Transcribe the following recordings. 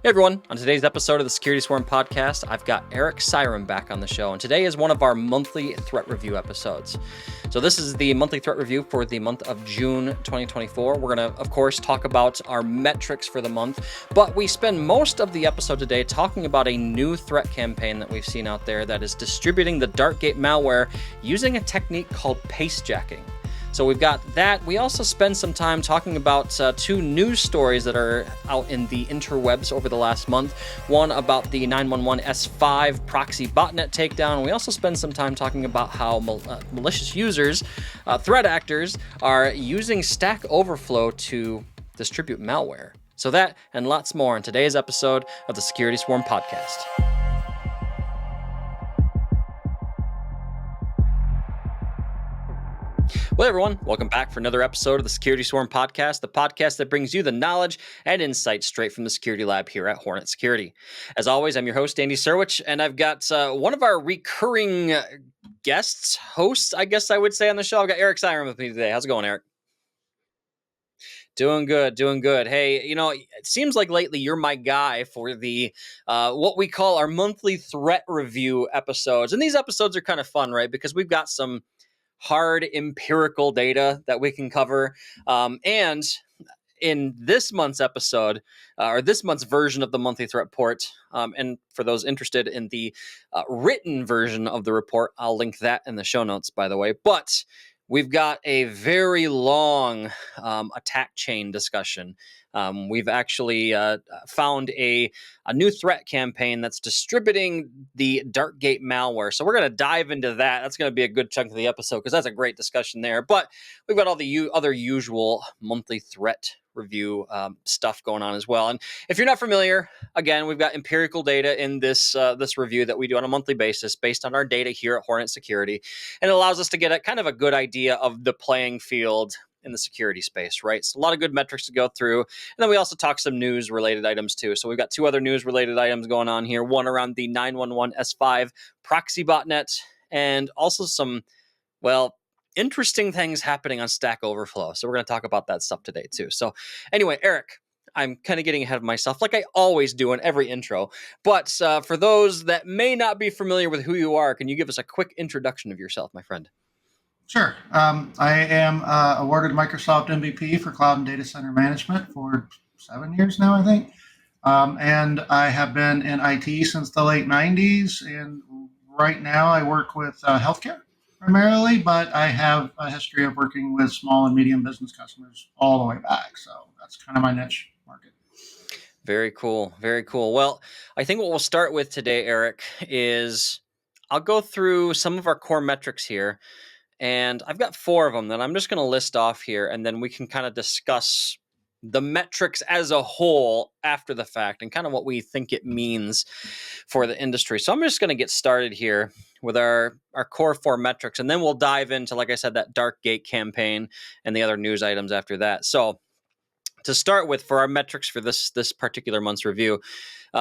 Hey everyone, on today's episode of the Security Swarm podcast, I've got Eric Siron back on the show, and today is one of our monthly threat review episodes. So this is the monthly threat review for the month of June 2024. We're going to, of course, talk about our metrics for the month, but we spend most of the episode today talking about a new threat campaign that we've seen out there that is distributing the Darkgate malware using a technique called pacejacking. So we've got that. We also spend some time talking about two news stories that are out in the interwebs over the last month. One about the 911 S5 Proxy Botnet Takedown. We also spend some time talking about how malicious users, threat actors, are using Stack Overflow to distribute malware. So that and lots more in today's episode of the Security Swarm podcast. Well, everyone, welcome back for another episode of the Security Swarm podcast, the podcast that brings you the knowledge and insight straight from the security lab here at Hornetsecurity. As always, I'm your host, Andy Syrewicze, and I've got one of our recurring hosts, I guess I would say, on the show. I've got Eric Siron with me today. How's it going, Eric? Doing good. Hey, it seems like lately you're my guy for the what we call our monthly threat review episodes. And these episodes are kind of fun, right? Because we've got some hard empirical data that we can cover. And in this month's episode, or this month's version of the monthly threat report, and for those interested in the written version of the report, I'll link that in the show notes, by the way. But we've got a very long attack chain discussion. We've actually found a new threat campaign that's distributing the Darkgate malware. So we're going to dive into that. That's going to be a good chunk of the episode because that's a great discussion there. But we've got all the other usual monthly threat review stuff going on as well. And if you're not familiar, again, we've got empirical data in this review that we do on a monthly basis based on our data here at Hornetsecurity. And it allows us to get a kind of a good idea of the playing field in the security space, right? So a lot of good metrics to go through. And then we also talk some news related items too. So we've got two other news related items going on here. One around the 911 S5 Proxy Botnet, and also some, interesting things happening on Stack Overflow. So we're going to talk about that stuff today too. So anyway, Eric, I'm kind of getting ahead of myself like I always do in every intro. But for those that may not be familiar with who you are, can you give us a quick introduction of yourself, my friend? Sure. I am awarded Microsoft MVP for Cloud and Datacenter Management for 7 years now, I think. And I have been in IT since the late 90s. And right now I work with healthcare primarily, but I have a history of working with small and medium business customers all the way back. So that's kind of my niche market. Very cool. Well, I think what we'll start with today, Eric, is I'll go through some of our core metrics here. And I've got 4 of them that I'm just going to list off here, and then we can kind of discuss the metrics as a whole after the fact and kind of what we think it means for the industry. So I'm just going to get started here with our core 4 metrics, and then we'll dive into, like I said, that Darkgate campaign and the other news items after that. So to start with, for our metrics for this particular month's review,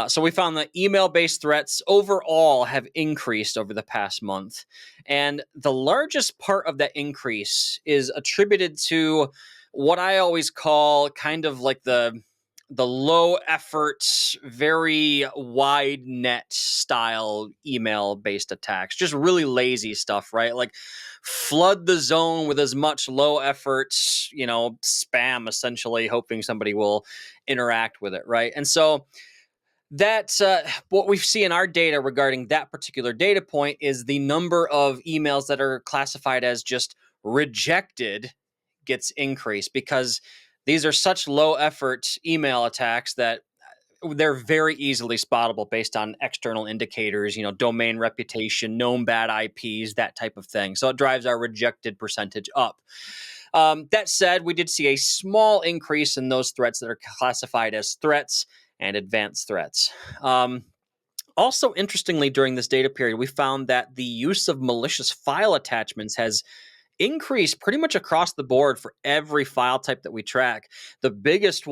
so we found that email-based threats overall have increased over the past month. And the largest part of that increase is attributed to what I always call kind of like the low effort, very wide net style email based attacks, just really lazy stuff, right? Like flood the zone with as much low effort, spam essentially, hoping somebody will interact with it, right? And so that's what we see in our data regarding that particular data point is the number of emails that are classified as just rejected gets increased because these are such low effort email attacks that they're very easily spottable based on external indicators, domain reputation, known bad IPs, that type of thing. So it drives our rejected percentage up. That said, we did see a small increase in those threats that are classified as threats and advanced threats. Also, interestingly, during this data period, we found that the use of malicious file attachments has increased pretty much across the board for every file type that we track. The biggest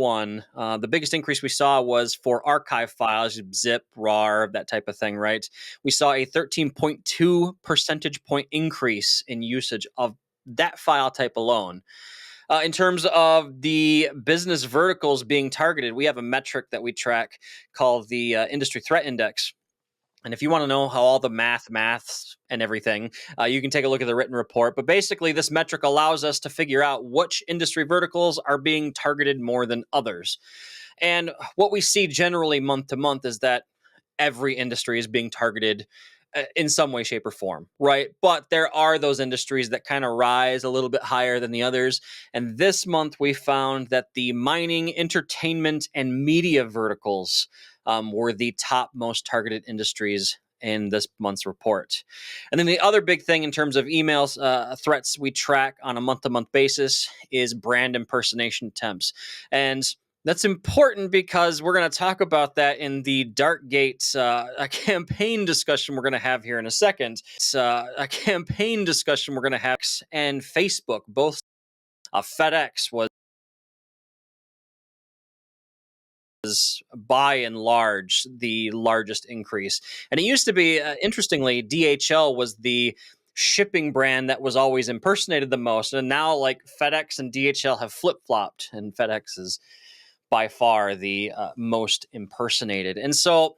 increase we saw was for archive files, zip, rar, that type of thing, right? We saw a 13.2 percentage point increase in usage of that file type alone. In terms of the business verticals being targeted, we have a metric that we track called the Industry Threat Index. And if you want to know how all the maths and everything, you can take a look at the written report. But basically, this metric allows us to figure out which industry verticals are being targeted more than others. And what we see generally month to month is that every industry is being targeted in some way, shape, or form, right? But there are those industries that kind of rise a little bit higher than the others. And this month, we found that the mining, entertainment, and media verticals were the top most targeted industries in this month's report. And then the other big thing in terms of emails threats we track on a month-to-month basis is brand impersonation attempts. And that's important because we're going to talk about that in the Darkgate campaign discussion we're going to have here in a second. It's a campaign discussion we're going to have, and Facebook, both FedEx was by and large the largest increase. And it used to be, interestingly, DHL was the shipping brand that was always impersonated the most. And now, like, FedEx and DHL have flip-flopped, and FedEx is by far the most impersonated. And so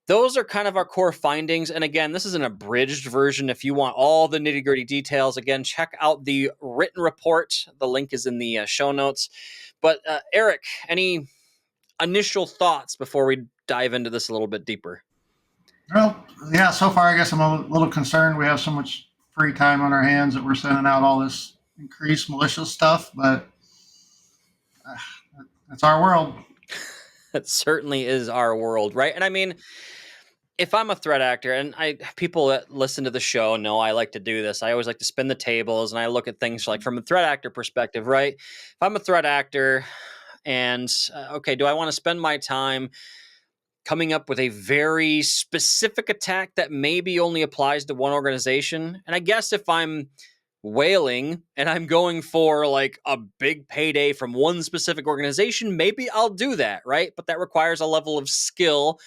those are kind of our core findings. And again, this is an abridged version. If you want all the nitty gritty details, again, check out the written report. The link is in the show notes. But Eric, any initial thoughts before we dive into this a little bit deeper? Well, yeah, so far I guess I'm a little concerned. We have so much free time on our hands that we're sending out all this increased malicious stuff, but it's our world. It certainly is our world, right? And I mean, if I'm a threat actor, and people that listen to the show know I like to do this. I always like to spin the tables, and I look at things like from a threat actor perspective, right? If I'm a threat actor, and okay, do I want to spend my time coming up with a very specific attack that maybe only applies to one organization? And I guess if I'm whaling and I'm going for like a big payday from one specific organization, maybe I'll do that, right? But that requires a level of skill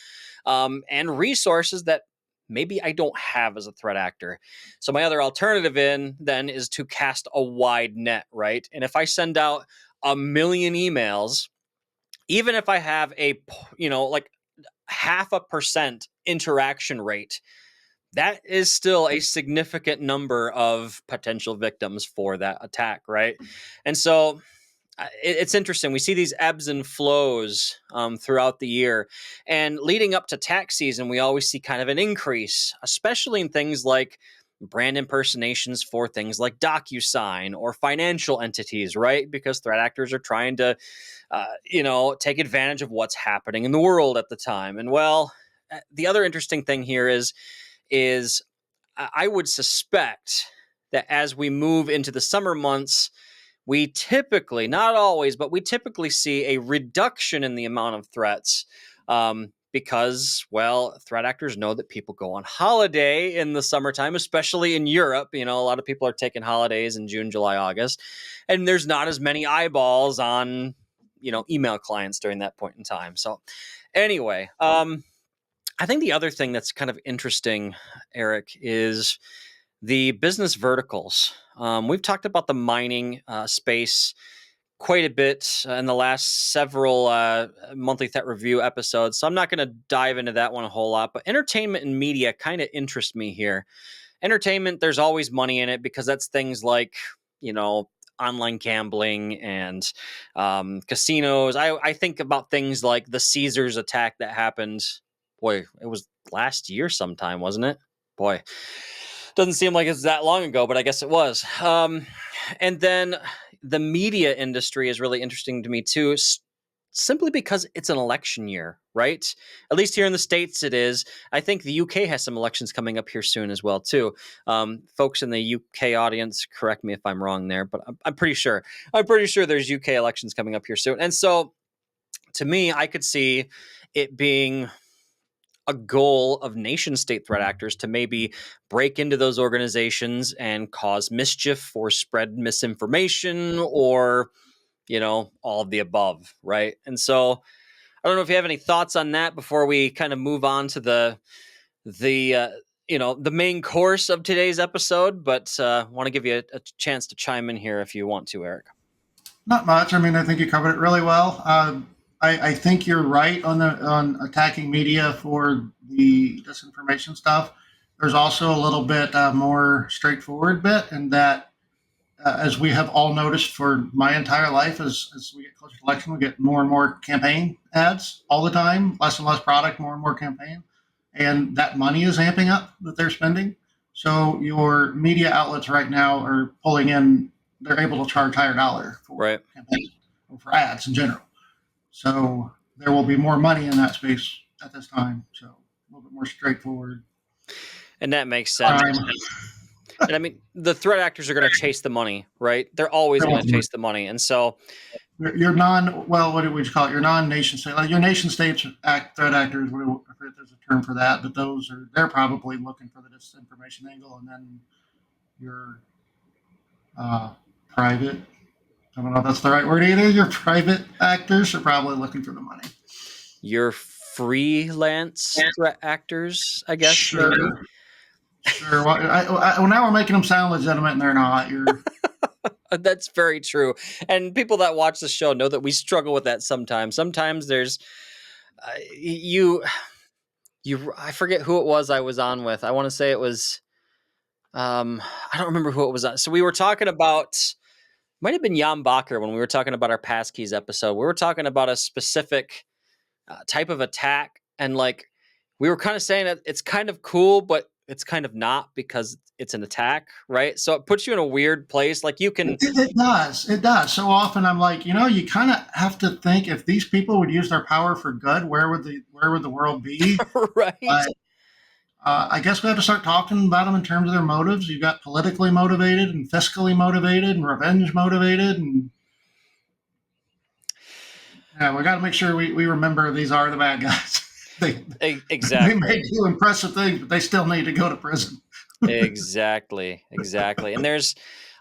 and resources that maybe I don't have as a threat actor. So my other alternative then is to cast a wide net, right? And if I send out 1,000,000 emails, even if I have like 0.5% interaction rate, that is still a significant number of potential victims for that attack, right? And so it's interesting. We see these ebbs and flows throughout the year. And leading up to tax season, we always see kind of an increase, especially in things like brand impersonations for things like DocuSign or financial entities, right? Because threat actors are trying to, take advantage of what's happening in the world at the time. And well, the other interesting thing here is I would suspect that as we move into the summer months, we typically, not always, but we typically see a reduction in the amount of threats because, well, threat actors know that people go on holiday in the summertime, especially in Europe. A lot of people are taking holidays in June, July, August, and there's not as many eyeballs on, email clients during that point in time. So anyway, I think the other thing that's kind of interesting, Eric, is the business verticals. We've talked about the mining space quite a bit in the last several monthly threat review episodes, so I'm not going to dive into that one a whole lot. But entertainment and media kind of interest me here. Entertainment, there's always money in it because that's things like, online gambling and casinos. I think about things like the Caesars attack that happened. Boy, it was last year sometime, wasn't it? Boy, doesn't seem like it's that long ago, but I guess it was. And then the media industry is really interesting to me too, simply because it's an election year, right? At least here in the States it is. I think the UK has some elections coming up here soon as well too. Folks in the UK audience, correct me if I'm wrong there, but I'm pretty sure. I'm pretty sure there's UK elections coming up here soon. And so to me, I could see it being a goal of nation state threat actors to maybe break into those organizations and cause mischief or spread misinformation or, all of the above, right? And so I don't know if you have any thoughts on that before we kind of move on to the main course of today's episode, but want to give you a chance to chime in here if you want to, Eric. Not much. I mean, I think you covered it really well. I think you're right on attacking media for the disinformation stuff. There's also a little bit more straightforward bit, and that as we have all noticed for my entire life, as we get closer to election, we get more and more campaign ads all the time, less and less product, more and more campaign, and that money is amping up that they're spending. So your media outlets right now are pulling in; they're able to charge higher dollar for Right. campaigns or for ads in general. So there will be more money in that space at this time. So a little bit more straightforward. And that makes sense. And I mean, the threat actors are going to chase the money, right? They're always going to chase the money. And so your what do we call it? Your non-nation state, like your nation states threat actors. There's a term for that, but they're probably looking for the disinformation angle, and then your private. I don't know if that's the right word either. Your private actors are probably looking for the money. Your freelance threat actors, I guess. Sure. Maybe. Sure. Well, now we're making them sound legitimate, and they're not. That's very true. And people that watch the show know that we struggle with that sometimes. Sometimes there's I forget who it was I was on with. I want to say it was I don't remember who it was on. So we were talking about, might have been Jan Bacher when we were talking about our passkeys episode. We were talking about a specific type of attack, and like we were kind of saying that it's kind of cool, but it's kind of not because it's an attack, right? So it puts you in a weird place. Like you can It does. It does. So often I'm like, you kind of have to think if these people would use their power for good, where would the world be? right. I guess we have to start talking about them in terms of their motives. You've got politically motivated and fiscally motivated and revenge motivated, and yeah, we got to make sure we remember these are the bad guys. Exactly. They may do impressive things, but they still need to go to prison. Exactly. And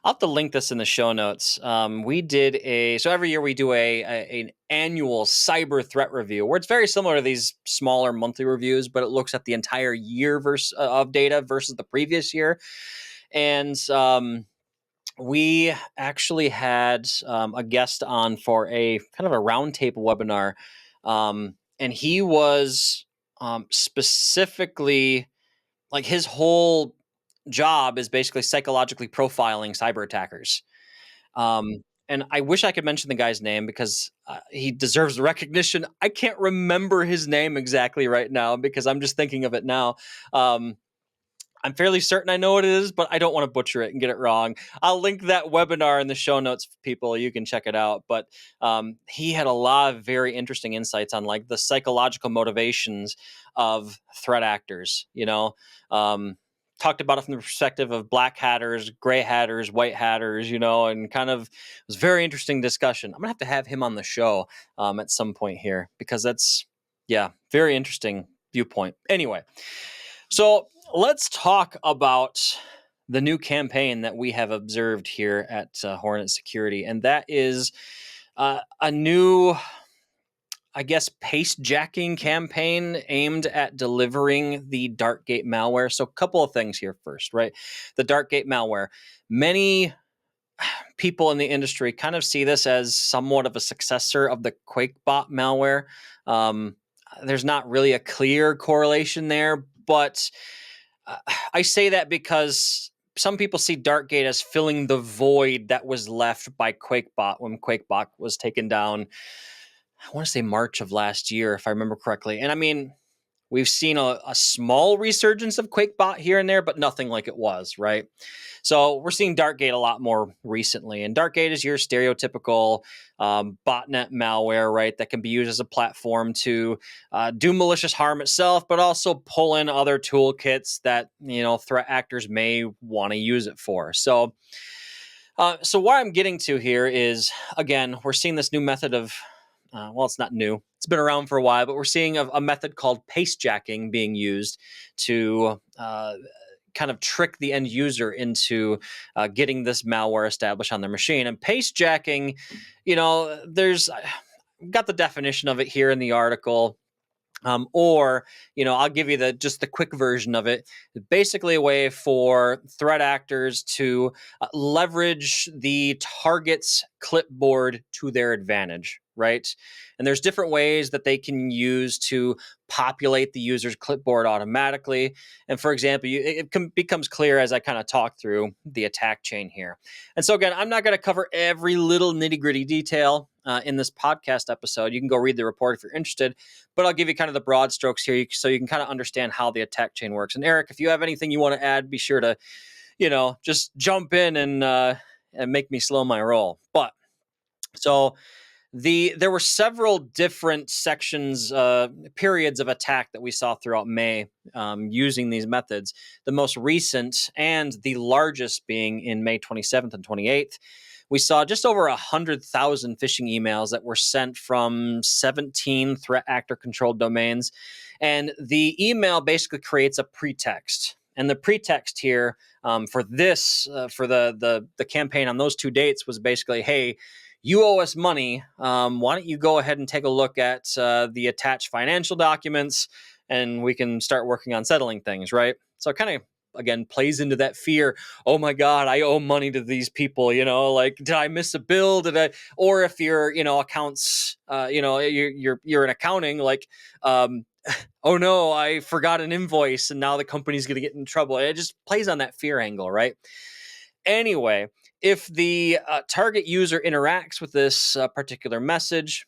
I'll have to link this in the show notes. We did so every year we do an annual cyber threat review where it's very similar to these smaller monthly reviews, but it looks at the entire year of data versus the previous year. And we actually had a guest on for a kind of a roundtable webinar. And he was specifically, like, his whole job is basically psychologically profiling cyber attackers. And I wish I could mention the guy's name because he deserves the recognition. I can't remember his name exactly right now because I'm just thinking of it now. I'm fairly certain I know what it is, but I don't want to butcher it and get it wrong. I'll link that webinar in the show notes, people. You can check it out. But he had a lot of very interesting insights on like the psychological motivations of threat actors, talked about it from the perspective of black hatters, gray hatters, white hatters, and kind of, it was a very interesting discussion. I'm gonna have him on the show at some point here because that's, very interesting viewpoint. Anyway, so let's talk about the new campaign that we have observed here at Hornetsecurity, and that is a new, I guess, pacejacking campaign aimed at delivering the Darkgate malware. So a couple of things here first, right? The Darkgate malware. Many people in the industry kind of see this as somewhat of a successor of the QuakeBot malware. There's not really a clear correlation there, but I say that because some people see Darkgate as filling the void that was left by QuakeBot when QuakeBot was taken down. I want to say March of last year, if I remember correctly. And I mean, we've seen a small resurgence of QuakeBot here and there, but nothing like it was, right? So we're seeing Darkgate a lot more recently. And Darkgate is your stereotypical botnet malware, right? That can be used as a platform to do malicious harm itself, but also pull in other toolkits that, threat actors may want to use it for. So what I'm getting to here is, again, we're seeing this new method of, it's not new. It's been around for a while, but we're seeing a method called pacejacking being used to kind of trick the end user into getting this malware established on their machine. And pacejacking, there's got the definition of it here in the article. Or, I'll give you just the quick version of it. Basically, a way for threat actors to leverage the target's clipboard to their advantage, right? And there's different ways that they can use to populate the user's clipboard automatically. And for example, it becomes clear as I kind of talk through the attack chain here. And so again, I'm not going to cover every little nitty-gritty detail in this podcast episode. You can go read the report if you're interested, but I'll give you kind of the broad strokes here so you can kind of understand how the attack chain works. And Eric, if you have anything you want to add, be sure to, just jump in and make me slow my roll. But so there were several different sections, periods of attack that we saw throughout May using these methods. The most recent and the largest being in May 27th and 28th. We saw just over 100,000 phishing emails that were sent from 17 threat actor controlled domains. And the email basically creates a pretext. And the pretext here for the campaign on those 2 dates was basically, hey, you owe us money. Why don't you go ahead and take a look at the attached financial documents, and we can start working on settling things, right? So it kind of, again, plays into that fear. Oh my God, I owe money to these people. Like, did I miss a bill? Or if your, accounts, you're in accounting, like, oh no, I forgot an invoice, and now the company's going to get in trouble. It just plays on that fear angle, right? Anyway, if the target user interacts with this particular message,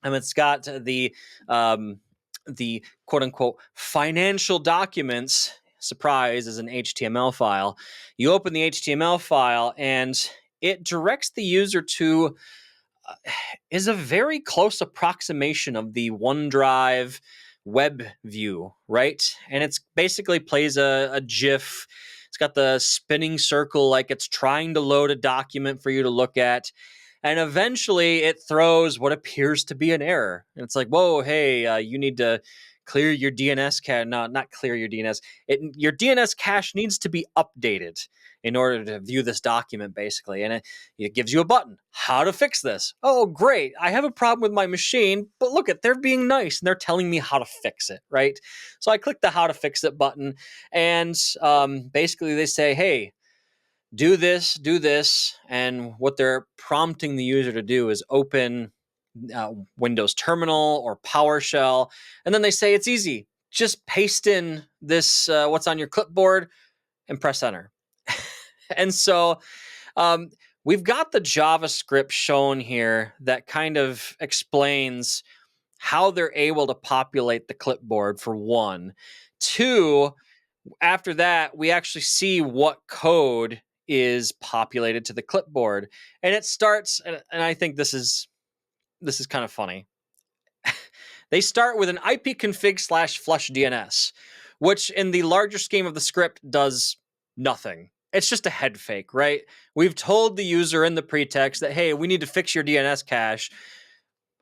and it's got the quote unquote financial documents, surprise, is an HTML file. You open the HTML file and it directs the user to is a very close approximation of the OneDrive web view, right? And it's basically plays a GIF. It's got the spinning circle like it's trying to load a document for you to look at. And eventually it throws what appears to be an error. And it's like, whoa, hey, you need to clear your DNS cache. No, not clear your DNS. Your DNS cache needs to be updated in order to view this document, basically. And it gives you a button. How to fix this? Oh, great. I have a problem with my machine, but look, they're being nice and they're telling me how to fix it, right? So I click the how to fix it button, and basically they say, hey, do this. And what they're prompting the user to do is open Windows Terminal or PowerShell. And then they say it's easy. Just paste in this, what's on your clipboard, and press enter. And so we've got the JavaScript shown here that kind of explains how they're able to populate the clipboard, for one. Two, after that, we actually see what code is populated to the clipboard. And it starts, and I think this is kind of funny. They start with an ipconfig/flush DNS, which in the larger scheme of the script does nothing. It's just a head fake, right? We've told the user in the pretext that, hey, we need to fix your DNS cache.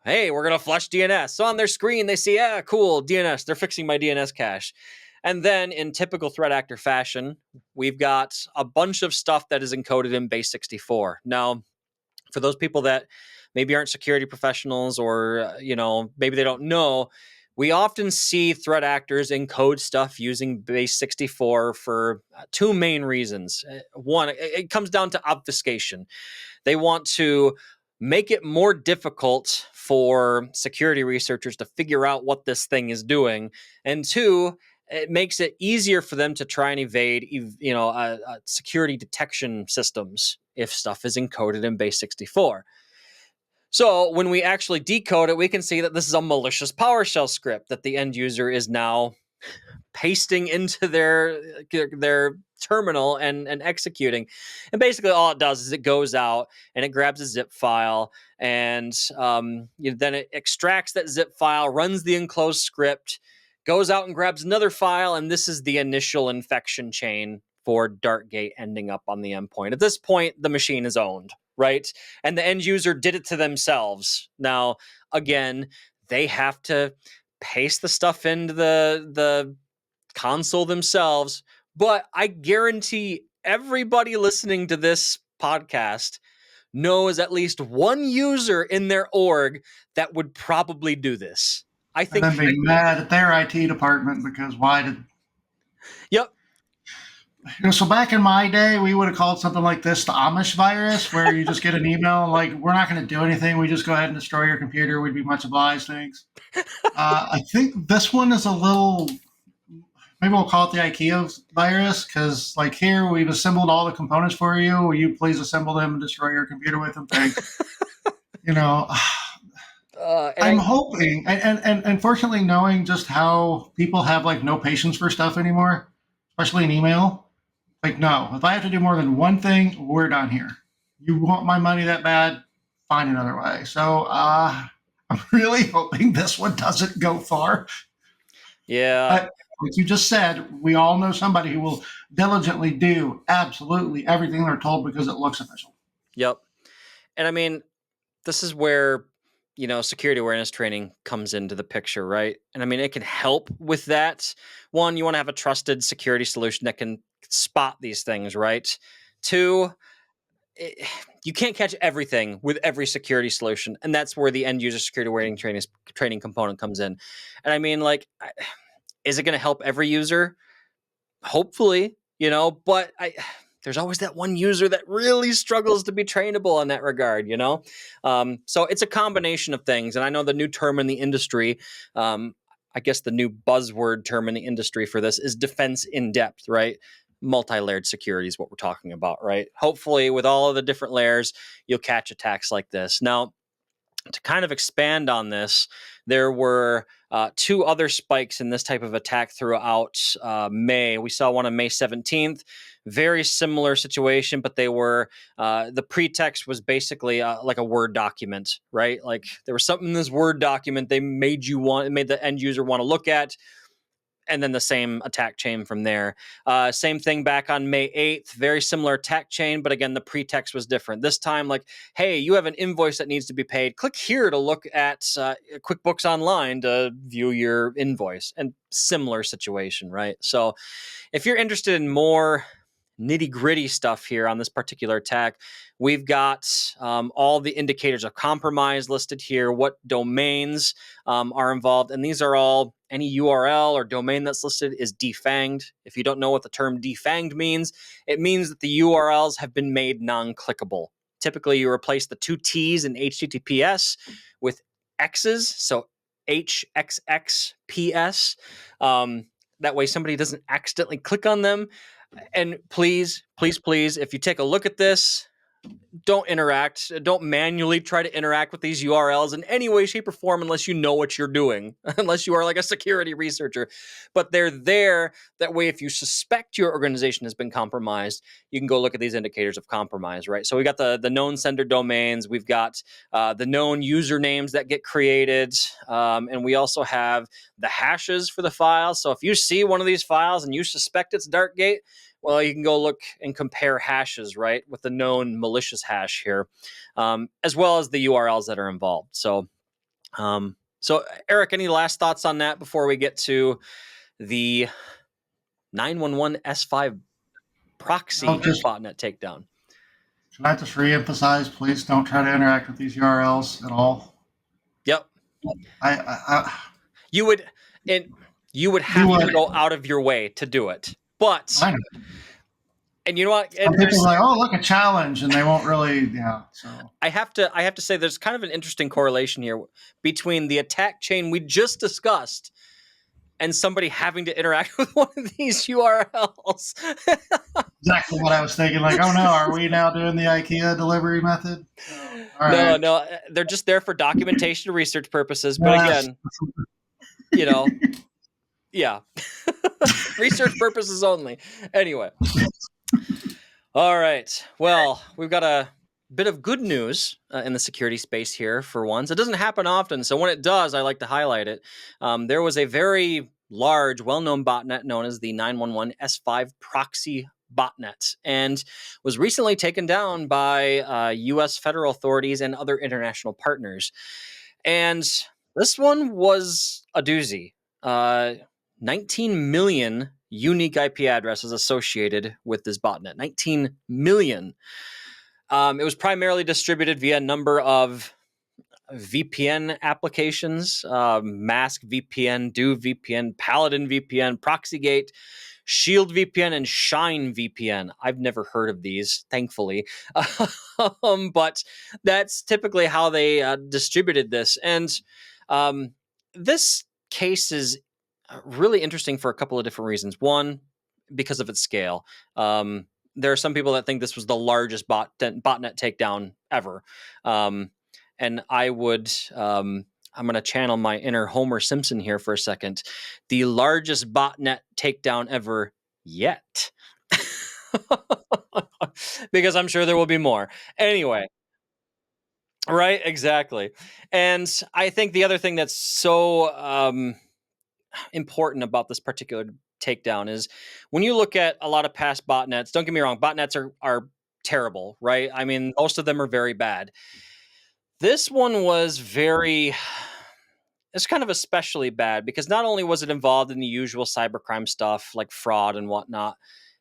Hey, we're going to flush DNS. So on their screen, they see, yeah, cool, DNS. They're fixing my DNS cache. And then in typical threat actor fashion, we've got a bunch of stuff that is encoded in base 64. Now, for those people that maybe aren't security professionals, or, maybe they don't know, we often see threat actors encode stuff using base 64 for two main reasons. One, it comes down to obfuscation. They want to make it more difficult for security researchers to figure out what this thing is doing. And two, it makes it easier for them to try and evade, security detection systems if stuff is encoded in base 64. So when we actually decode it, we can see that this is a malicious PowerShell script that the end user is now pasting into their terminal and executing. And basically all it does is it goes out and it grabs a zip file, and then it extracts that zip file, runs the enclosed script, goes out and grabs another file, and this is the initial infection chain for Darkgate ending up on the endpoint. At this point, the machine is owned, right? And the end user did it to themselves. Now, again, they have to paste the stuff into the console themselves, but I guarantee everybody listening to this podcast knows at least one user in their org that would probably do this. I And think. then be mad at their IT department because why did Yep. so back in my day, we would have called something like this the Amish virus, where you just get an email like, "We're not going to do anything. We just go ahead and destroy your computer. We'd be much obliged. Thanks." I think this one is a little. Maybe we'll call it the IKEA virus because, like, here we've assembled all the components for you. Will you please assemble them and destroy your computer with them? Thanks. You know, And I'm hoping, and unfortunately, knowing just how people have like no patience for stuff anymore, especially in email. Like, no, if I have to do more than one thing, we're done here. You want my money that bad? Find another way. So I'm really hoping this one doesn't go far. yeah. But like you just said, we all know somebody who will diligently do absolutely everything they're told because it looks official. Yep. And I mean, this is where, security awareness training comes into the picture, right? And I mean, it can help with that. One, you want to have a trusted security solution that can spot these things, right? Two, you can't catch everything with every security solution, and that's where the end user security awareness training component comes in. And I mean, like, is it going to help every user? Hopefully, but there's always that one user that really struggles to be trainable in that regard, so it's a combination of things. And I know the new term in the industry, I guess the new buzzword term in the industry for this is defense in depth, right? Multi-layered security is what we're talking about, right? Hopefully with all of the different layers, you'll catch attacks like this. Now, to kind of expand on this, there were two other spikes in this type of attack throughout May. We saw one on May 17th, very similar situation, but they were, the pretext was basically like a Word document, right? Like there was something in this Word document they made the end user want to look at. And then the same attack chain from there. Same thing back on May 8th, very similar attack chain, but again, the pretext was different. This time, like, hey, you have an invoice that needs to be paid. Click here to look at QuickBooks Online to view your invoice. And similar situation, right? So if you're interested in more nitty-gritty stuff here on this particular attack, we've got all the indicators of compromise listed here, what domains are involved, and these are all, any URL or domain that's listed is defanged. If you don't know what the term defanged means, it means that the URLs have been made non-clickable. Typically, you replace the two T's in HTTPS with X's, so HXXPS. That way somebody doesn't accidentally click on them. And please, please, please, if you take a look at this, don't interact. Don't manually try to interact with these URLs in any way, shape, or form unless you know what you're doing, unless you are like a security researcher. But they're there. That way, if you suspect your organization has been compromised, you can go look at these indicators of compromise, right? So we got the known sender domains. We've got the known usernames that get created. And we also have the hashes for the files. So if you see one of these files and you suspect it's Darkgate, well, you can go look and compare hashes, right, with the known malicious hash here, as well as the URLs that are involved. So, Eric, any last thoughts on that before we get to the 911 S5 Proxy Botnet Takedown? Can I just re-emphasize, please don't try to interact with these URLs at all. Yep. You would have to go out of your way to do it. But, and you know what? Some people are like, oh, look, a challenge, and they won't really, yeah. So I have to say there's kind of an interesting correlation here between the attack chain we just discussed and somebody having to interact with one of these URLs. Exactly what I was thinking. Like, oh no, are we now doing the IKEA delivery method? No, they're just there for documentation and research purposes. But again, yeah, research purposes only. Anyway. All right. Well, we've got a bit of good news in the security space here for once. It doesn't happen often, so when it does, I like to highlight it. There was a very large, well-known botnet known as the 911 S5 Proxy Botnet, and was recently taken down by U.S. federal authorities and other international partners. And this one was a doozy. 19 million unique IP addresses associated with this botnet. 19 million. It was primarily distributed via a number of VPN applications, Mask VPN, Do VPN, Paladin VPN, Proxygate, Shield VPN, and Shine VPN. I've never heard of these, thankfully, but that's typically how they distributed this. And this case is really interesting for a couple of different reasons. One, because of its scale. There are some people that think this was the largest botnet takedown ever. And I would, I'm going to channel my inner Homer Simpson here for a second. The largest botnet takedown ever yet. Because I'm sure there will be more. Anyway. Right, exactly. And I think the other thing that's so important about this particular takedown is when you look at a lot of past botnets, don't get me wrong, botnets are terrible, right? I mean, most of them are very bad. This one was it's kind of especially bad because not only was it involved in the usual cybercrime stuff like fraud and whatnot,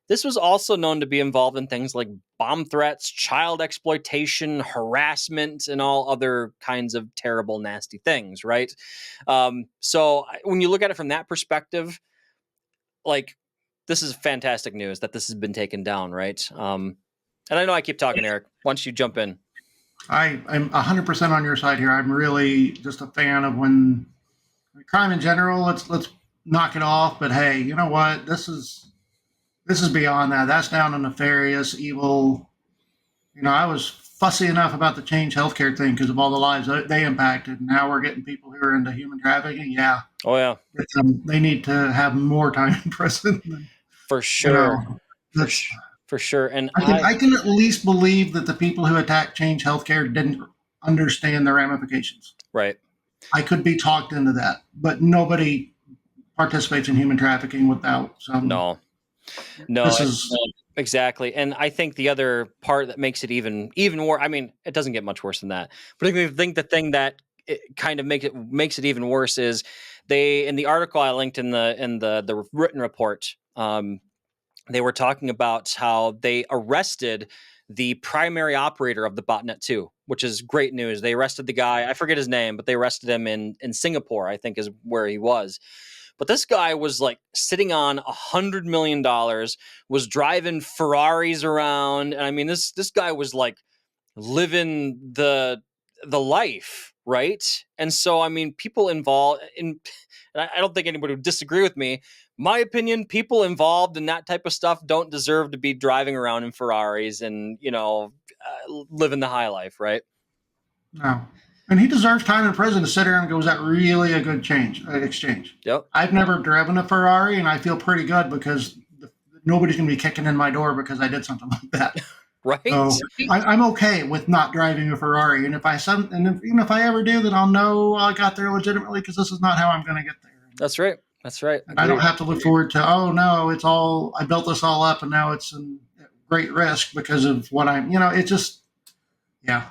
this was also known to be involved in things like bomb threats, child exploitation, harassment, and all other kinds of terrible, nasty things, right? So when you look at it from that perspective, like, this is fantastic news that this has been taken down, right? And I know I keep talking, Eric. Why don't you jump in? I'm 100% on your side here. I'm really just a fan of when crime in general. Let's knock it off. But hey, you know what? This is beyond that. That's down to nefarious, evil. You know, I was fussy enough about the Change Healthcare thing because of all the lives they impacted. Now we're getting people who are into human trafficking. Yeah. Oh yeah. They need to have more time in prison. For sure. You know, for sure. And I can at least believe that the people who attacked Change Healthcare didn't understand the ramifications. Right. I could be talked into that, but nobody participates in human trafficking without some. No, exactly. And I think the other part that makes it even worse, I mean, it doesn't get much worse than that, but I think the thing that it kind of makes it even worse is they, in the article I linked in the written report, they were talking about how they arrested the primary operator of the botnet too, which is great news. They arrested the guy, I forget his name, but they arrested him in Singapore, I think is where he was. But this guy was like sitting on $100 million, was driving Ferraris around. And I mean, this guy was like living the life, right? And so, I mean, people involved in, and I don't think anybody would disagree with me. My opinion, people involved in that type of stuff don't deserve to be driving around in Ferraris and, living the high life, right? No. And he deserves time in prison to sit there and go, was that really a good exchange? Yep. I've never driven a Ferrari, and I feel pretty good because nobody's going to be kicking in my door because I did something like that. Right. So I'm okay with not driving a Ferrari. And if I ever do, then I'll know I got there legitimately because this is not how I'm going to get there. That's right. That's right. I don't have to look forward to, oh no, I built this all up and now it's in great risk because of what it just, yeah.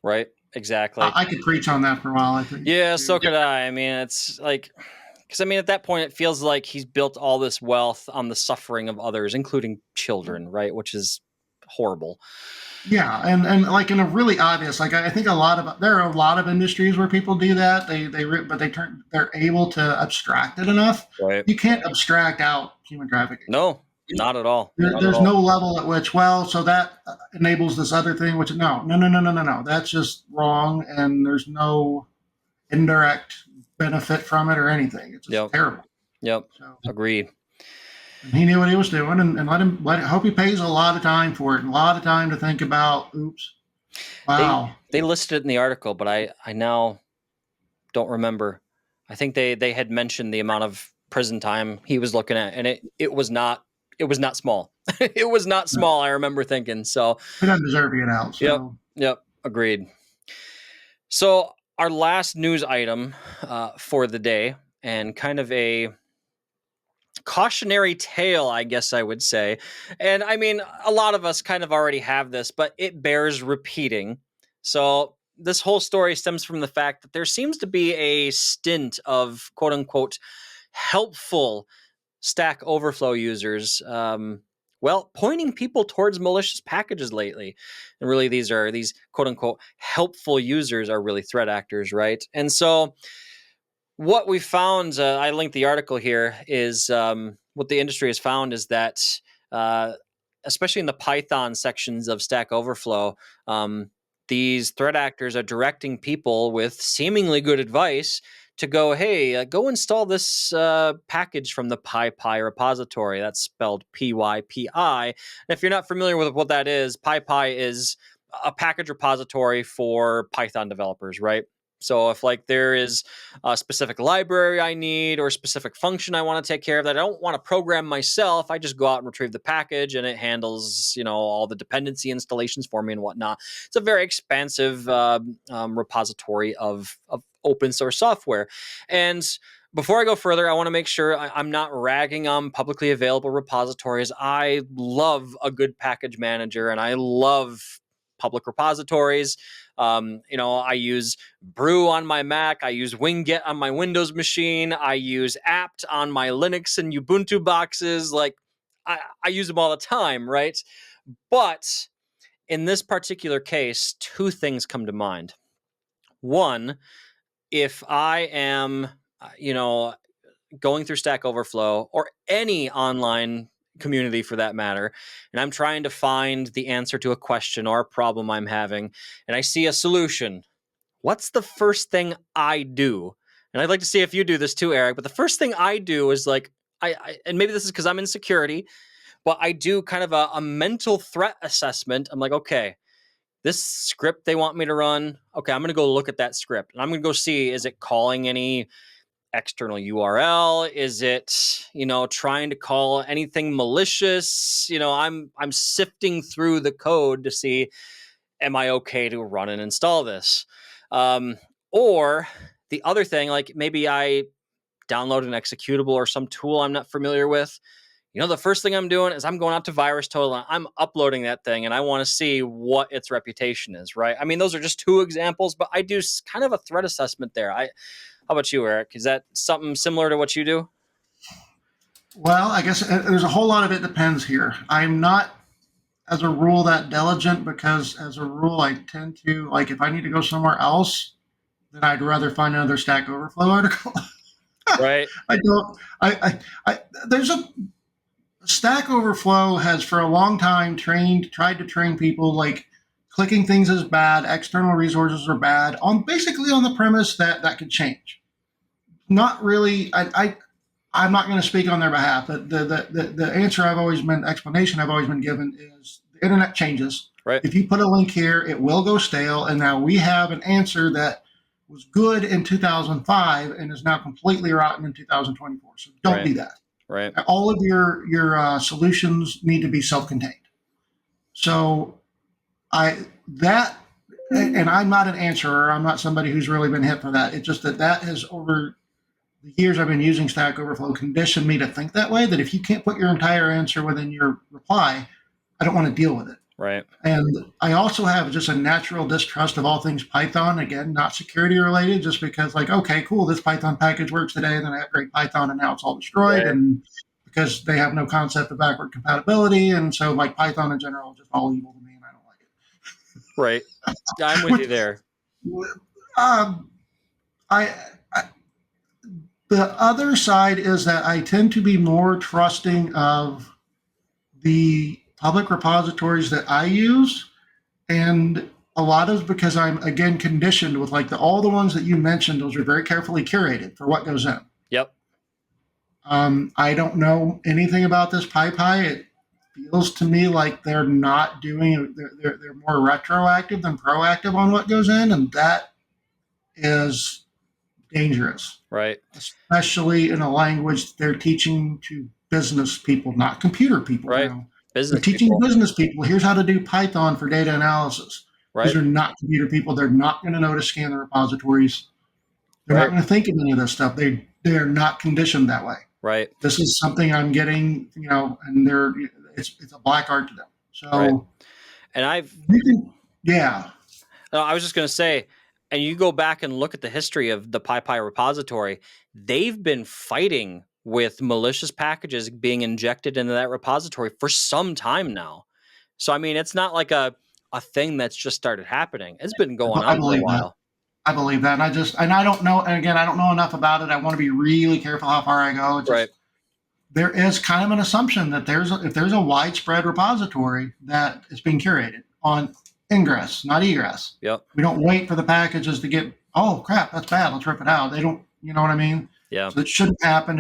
Right. Exactly. I could preach on that for a while, I think. Yeah, so could I. I mean, it's like, because I mean, at that point, it feels like he's built all this wealth on the suffering of others, including children, right? Which is horrible. Yeah, and like in a really obvious, like I think there are a lot of industries where people do that. They're able to abstract it enough. Right. You can't abstract out human trafficking. No, not at all. There's no level at which, so that enables this other thing, which no. That's just wrong, and there's no indirect benefit from it or anything. It's just terrible. Yep. So, agreed. He knew what he was doing, and let him hope he pays a lot of time for it, and a lot of time to think about. Oops, wow. They listed it in the article, but I now don't remember. I think they had mentioned the amount of prison time he was looking at, and it was not small. It was not small. I remember thinking so. He doesn't deserve to get out. So. Yep. Agreed. So our last news item for the day, and kind of a cautionary tale, I guess I would say. And I mean, a lot of us kind of already have this, but it bears repeating. So this whole story stems from the fact that there seems to be a stint of quote unquote helpful Stack Overflow users Well, pointing people towards malicious packages lately. And really, these quote unquote helpful users are really threat actors, right? And so, what we found, I linked the article here, is what the industry has found is that, uh, especially in the Python sections of Stack Overflow, these threat actors are directing people with seemingly good advice to go, hey, go install this package from the PyPy repository. That's spelled PYPI. And if you're not familiar with what that is, PyPy is a package repository for Python developers, right? So if like there is a specific library I need or a specific function I want to take care of that I don't want to program myself, I just go out and retrieve the package and it handles, all the dependency installations for me and whatnot. It's a very expansive repository of open source software. And before I go further, I want to make sure I'm not ragging on publicly available repositories. I love a good package manager and I love public repositories. I use Brew on my Mac. I use Winget on my Windows machine. I use apt on my Linux and Ubuntu boxes. Like I use them all the time, right? But in this particular case, two things come to mind. One, if I am, going through Stack Overflow or any online community for that matter, and I'm trying to find the answer to a question or a problem I'm having, and I see a solution, what's the first thing I do? And I'd like to see if you do this too, Eric, but the first thing I do is like, and maybe this is because I'm in security, but I do kind of a mental threat assessment. I'm like, okay, this script they want me to run, okay, I'm going to go look at that script and I'm going to go see, is it calling any external URL? Is it, trying to call anything malicious? I'm sifting through the code to see, am I okay to run and install this? Or the other thing, like maybe I download an executable or some tool I'm not familiar with. The first thing I'm doing is I'm going out to VirusTotal and I'm uploading that thing and I want to see what its reputation is, right? I mean, those are just two examples, but I do kind of a threat assessment there. How about you, Eric? Is that something similar to what you do? Well, I guess there's a whole lot of it depends here. I'm not, as a rule, that diligent because, as a rule, I tend to, like, if I need to go somewhere else, then I'd rather find another Stack Overflow article. Right. I don't, there's a, Stack Overflow has for a long time tried to train people like clicking things is bad, external resources are bad, on basically on the premise that that could change. Not really. I'm not going to speak on their behalf, but the explanation I've always been given is the internet changes. Right. If you put a link here, it will go stale, and now we have an answer that was good in 2005 and is now completely rotten in 2024. So don't do that. Right. All of your solutions need to be self-contained. So and I'm not an answerer. I'm not somebody who's really been hit for that. It's just that has, over the years I've been using Stack Overflow, conditioned me to think that way, that if you can't put your entire answer within your reply, I don't want to deal with it. Right. And I also have just a natural distrust of all things Python. Again, not security related, just because, like, okay, cool, this Python package works today, and then I upgrade Python and now it's all destroyed. Right. And because they have no concept of backward compatibility. And so, like, Python in general is just all evil to me, and I don't like it. Right. I'm with you there. The other side is that I tend to be more trusting of the public repositories that I use, and a lot of because I'm, again, conditioned with, like, all the ones that you mentioned. Those are very carefully curated for what goes in. Yep. I don't know anything about this PyPy. It feels to me like they're not doing. They're more retroactive than proactive on what goes in, and that is dangerous. Right. Especially in a language they're teaching to business people, not computer people. Right. Now. Business They're teaching people. Business people, here's how to do Python for data analysis. Right. These are not computer people. They're not going to know to scan the repositories. They're not going to think of any of this stuff. They're not conditioned that way. Right. This is something I'm getting, and it's a black art to them. So, right. And yeah. I was just going to say, and you go back and look at the history of the PyPy repository, they've been fighting with malicious packages being injected into that repository for some time now. So, I mean, it's not like a thing that's just started happening. It's been going I on for a believe that. while. I believe that. And I don't know. And again, I don't know enough about it. I want to be really careful how far I go. Right. There is kind of an assumption that if there's a widespread repository that is being curated on ingress, not egress. Yep. We don't wait for the packages to get, oh crap, that's bad, let's rip it out. They don't, you know what I mean? Yeah. So it shouldn't happen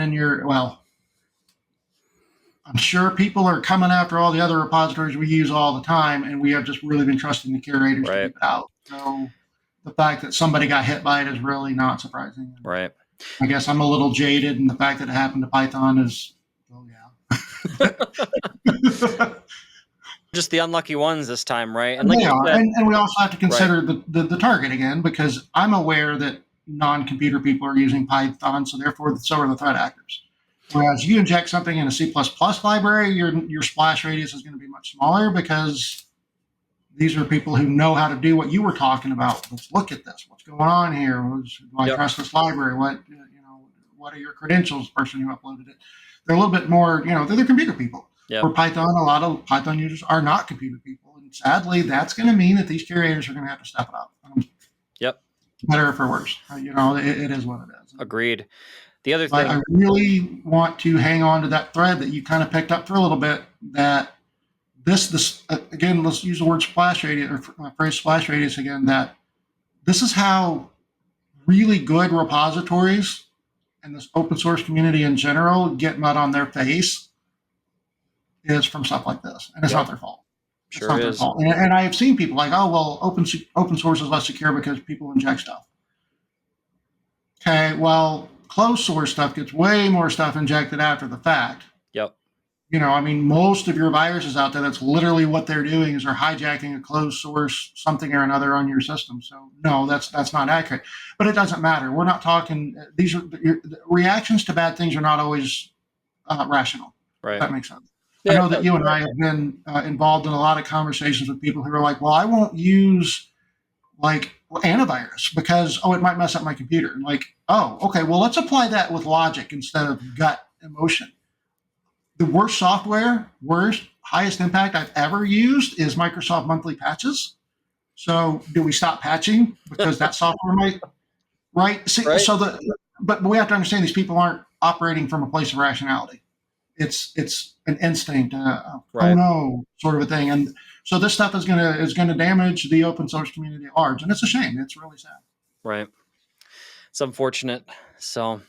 I'm sure people are coming after all the other repositories we use all the time, and we have just really been trusting the curators to keep it out. So the fact that somebody got hit by it is really not surprising. Right. I guess I'm a little jaded, and the fact that it happened to Python is, just the unlucky ones this time, right? And they are. And we also have to consider the target again, because I'm aware that non-computer people are using Python, so therefore so are the threat actors. Whereas you inject something in a C++ library, your splash radius is going to be much smaller, because these are people who know how to do what you were talking about. Let's look at this. What's going on here? Do I trust this library? What are your credentials, person who uploaded it? They're a little bit more, they're computer people. For Python, a lot of Python users are not computer people. And sadly, that's going to mean that these curators are going to have to step it up. Better or for worse. It is what it is. Agreed. The other thing, I really want to hang on to that thread that you kind of picked up for a little bit, that this again, let's use the word splash radius, or phrase splash radius again, that this is how really good repositories and this open source community in general get mud on their face, is from stuff like this. And it's not their fault. It's not their fault. And I have seen people like, oh, well, open source is less secure because people inject stuff. Okay, well, closed source stuff gets way more stuff injected after the fact. Yep. Most of your viruses out there, that's literally what they're doing, is they're hijacking a closed source something or another on your system. So no, that's not accurate. But it doesn't matter. We're not talking, reactions to bad things are not always rational. Right. If that makes sense. I know that you and I have been involved in a lot of conversations with people who are like, well, I won't use antivirus because, it might mess up my computer. And like, oh, okay, well, let's apply that with logic instead of gut emotion. The worst software, highest impact I've ever used is Microsoft monthly patches. So do we stop patching because that software might, right? See, right. But we have to understand these people aren't operating from a place of rationality. It's an instinct, oh no, sort of a thing. And so this stuff is gonna damage the open source community at large, and it's a shame. It's really sad. Right. It's unfortunate. So,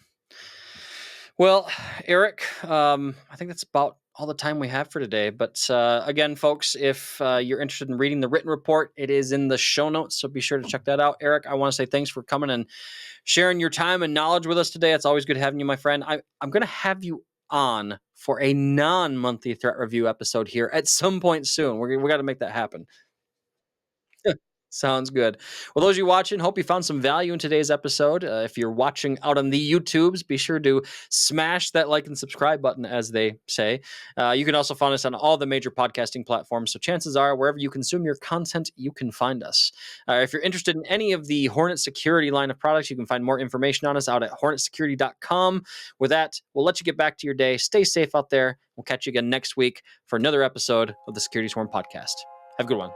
well, Eric, I think that's about all the time we have for today. But again, folks, if you're interested in reading the written report, it is in the show notes, so be sure to check that out. Eric, I want to say thanks for coming and sharing your time and knowledge with us today. It's always good having you, my friend. I'm going to have you on for a non-monthly threat review episode here at some point soon. We got to make that happen. Sounds good. Well, those of you watching, hope you found some value in today's episode. If you're watching out on the YouTubes, be sure to smash that like and subscribe button, as they say. You can also find us on all the major podcasting platforms, so chances are wherever you consume your content, you can find us. If you're interested in any of the Hornetsecurity line of products, you can find more information on us out at hornetsecurity.com. With that, we'll let you get back to your day. Stay safe out there. We'll catch you again next week for another episode of the Security Swarm podcast. Have a good one.